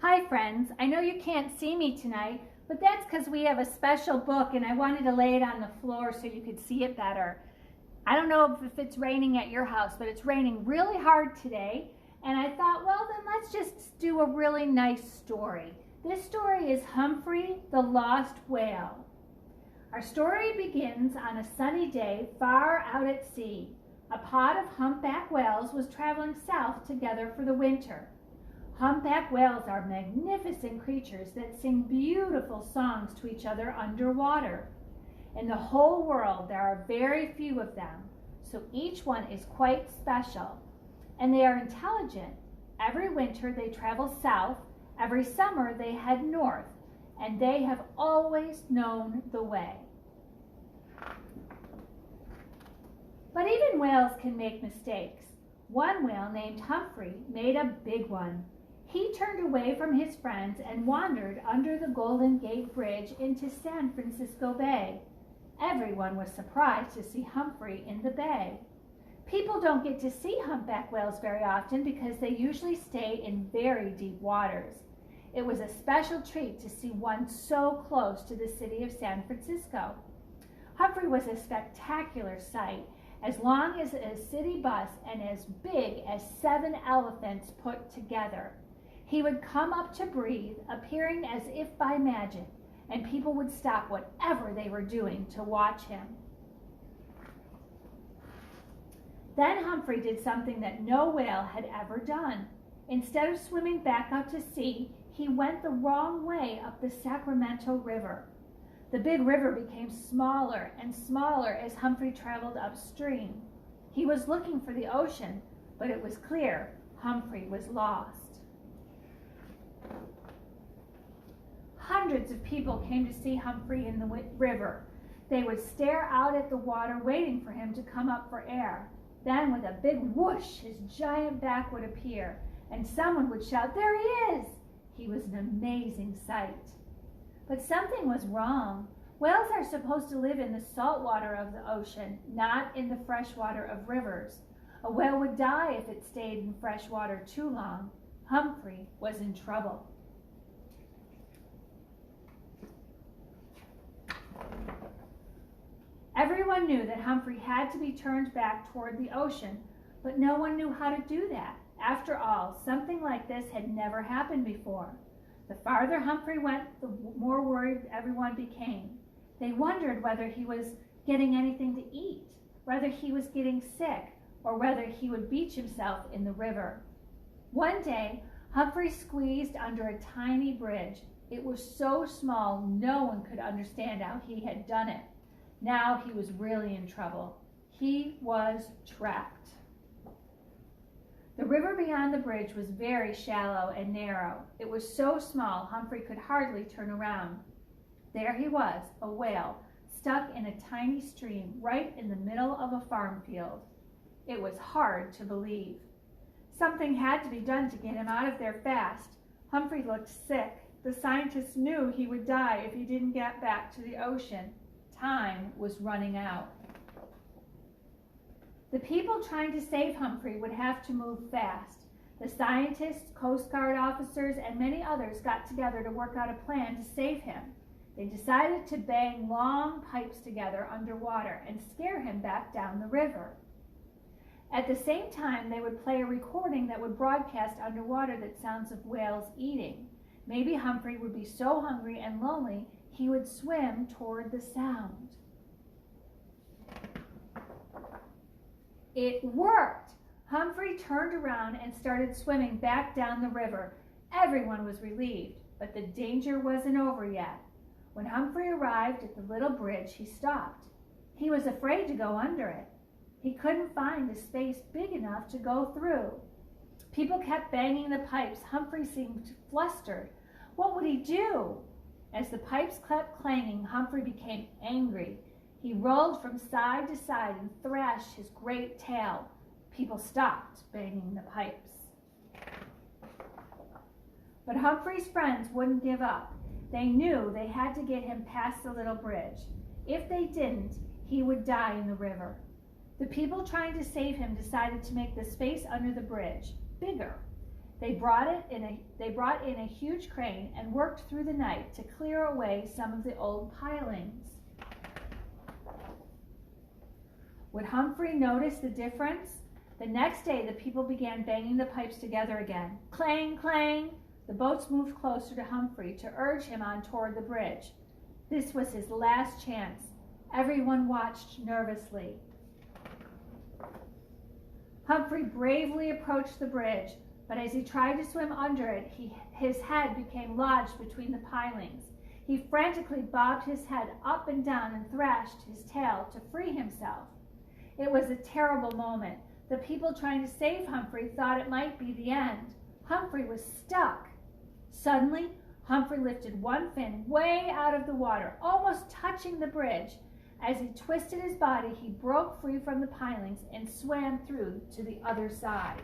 Hi friends, I know you can't see me tonight, but that's because we have a special book and I wanted to lay it on the floor so you could see it better. I don't know if it's raining at your house, but it's raining really hard today. And I thought, well, then let's just do a really nice story. This story is Humphrey the Lost Whale. Our story begins on a sunny day far out at sea. A pod of humpback whales was traveling south together for the winter. Humpback whales are magnificent creatures that sing beautiful songs to each other underwater. In the whole world, there are very few of them, so each one is quite special. And they are intelligent. Every winter they travel south, every summer they head north, and they have always known the way. But even whales can make mistakes. One whale named Humphrey made a big one. He turned away from his friends and wandered under the Golden Gate Bridge into San Francisco Bay. Everyone was surprised to see Humphrey in the bay. People don't get to see humpback whales very often because they usually stay in very deep waters. It was a special treat to see one so close to the city of San Francisco. Humphrey was a spectacular sight, as long as a city bus and as big as 7 elephants put together. He would come up to breathe, appearing as if by magic, and people would stop whatever they were doing to watch him. Then Humphrey did something that no whale had ever done. Instead of swimming back out to sea, he went the wrong way up the Sacramento River. The big river became smaller and smaller as Humphrey traveled upstream. He was looking for the ocean, but it was clear Humphrey was lost. Hundreds of people came to see Humphrey in the river. They would stare out at the water waiting for him to come up for air. Then with a big whoosh, his giant back would appear, and someone would shout, "There he is!" He was an amazing sight. But something was wrong. Whales are supposed to live in the salt water of the ocean, not in the fresh water of rivers. A whale would die if it stayed in fresh water too long. Humphrey was in trouble. Everyone knew that Humphrey had to be turned back toward the ocean, but no one knew how to do that. After all, something like this had never happened before. The farther Humphrey went, the more worried everyone became. They wondered whether he was getting anything to eat, whether he was getting sick, or whether he would beach himself in the river. One day, Humphrey squeezed under a tiny bridge. It was so small, no one could understand how he had done it. Now he was really in trouble. He was trapped. The river beyond the bridge was very shallow and narrow. It was so small Humphrey could hardly turn around. There he was, a whale, stuck in a tiny stream right in the middle of a farm field. It was hard to believe. Something had to be done to get him out of there fast. Humphrey looked sick. The scientists knew he would die if he didn't get back to the ocean. Time was running out. The people trying to save Humphrey would have to move fast. The scientists, Coast Guard officers, and many others got together to work out a plan to save him. They decided to bang long pipes together underwater and scare him back down the river. At the same time, they would play a recording that would broadcast underwater the sounds of whales eating. Maybe Humphrey would be so hungry and lonely he would swim toward the sound. It worked! Humphrey turned around and started swimming back down the river. Everyone was relieved, but the danger wasn't over yet. When Humphrey arrived at the little bridge, he stopped. He was afraid to go under it. He couldn't find a space big enough to go through. People kept banging the pipes. Humphrey seemed flustered. What would he do? As the pipes kept clanging, Humphrey became angry. He rolled from side to side and thrashed his great tail. People stopped banging the pipes. But Humphrey's friends wouldn't give up. They knew they had to get him past the little bridge. If they didn't, he would die in the river. The people trying to save him decided to make the space under the bridge bigger. They brought in a huge crane and worked through the night to clear away some of the old pilings. Would Humphrey notice the difference? The next day, the people began banging the pipes together again. Clang, clang! The boats moved closer to Humphrey to urge him on toward the bridge. This was his last chance. Everyone watched nervously. Humphrey bravely approached the bridge, but as he tried to swim under it, his head became lodged between the pilings. He frantically bobbed his head up and down and thrashed his tail to free himself. It was a terrible moment. The people trying to save Humphrey thought it might be the end. Humphrey was stuck. Suddenly, Humphrey lifted one fin way out of the water, almost touching the bridge. As he twisted his body, he broke free from the pilings and swam through to the other side.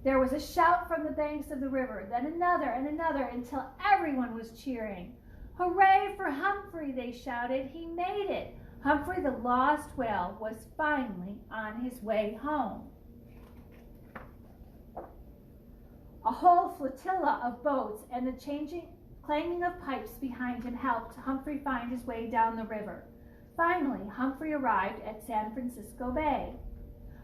There was a shout from the banks of the river, then another and another, until everyone was cheering. "Hooray for Humphrey!" they shouted. "He made it!" Humphrey the lost whale was finally on his way home. A whole flotilla of boats and the clanging of pipes behind him helped Humphrey find his way down the river. Finally, Humphrey arrived at San Francisco Bay.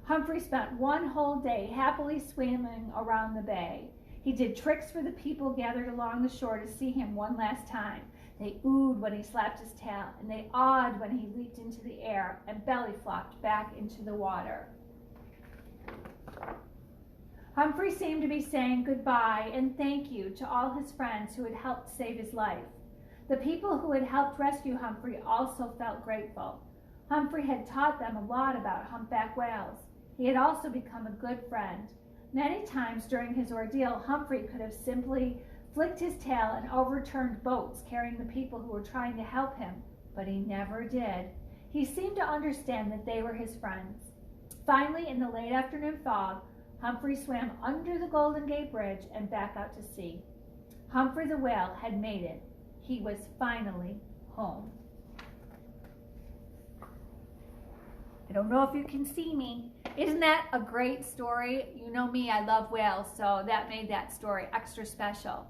Humphrey spent one whole day happily swimming around the bay. He did tricks for the people gathered along the shore to see him one last time. They oohed when he slapped his tail, and they awed when he leaped into the air and belly flopped back into the water. Humphrey seemed to be saying goodbye and thank you to all his friends who had helped save his life. The people who had helped rescue Humphrey also felt grateful. Humphrey had taught them a lot about humpback whales. He had also become a good friend. Many times during his ordeal, Humphrey could have simply flicked his tail and overturned boats carrying the people who were trying to help him, but he never did. He seemed to understand that they were his friends. Finally, in the late afternoon fog, Humphrey swam under the Golden Gate Bridge and back out to sea. Humphrey the whale had made it. He was finally home. I don't know if you can see me. Isn't that a great story? You know me, I love whales, so that made that story extra special.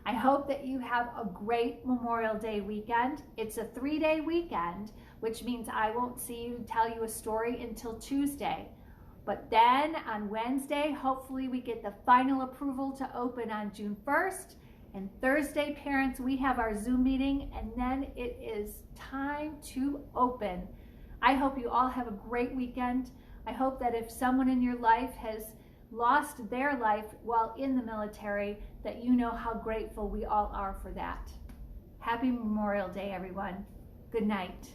I hope that you have a great Memorial Day weekend. It's a 3-day weekend, which means I won't tell you a story until Tuesday. But then on Wednesday, hopefully we get the final approval to open on June 1st. And Thursday, parents, we have our Zoom meeting, and then it is time to open. I hope you all have a great weekend. I hope that if someone in your life has lost their life while in the military, that you know how grateful we all are for that. Happy Memorial Day, everyone. Good night.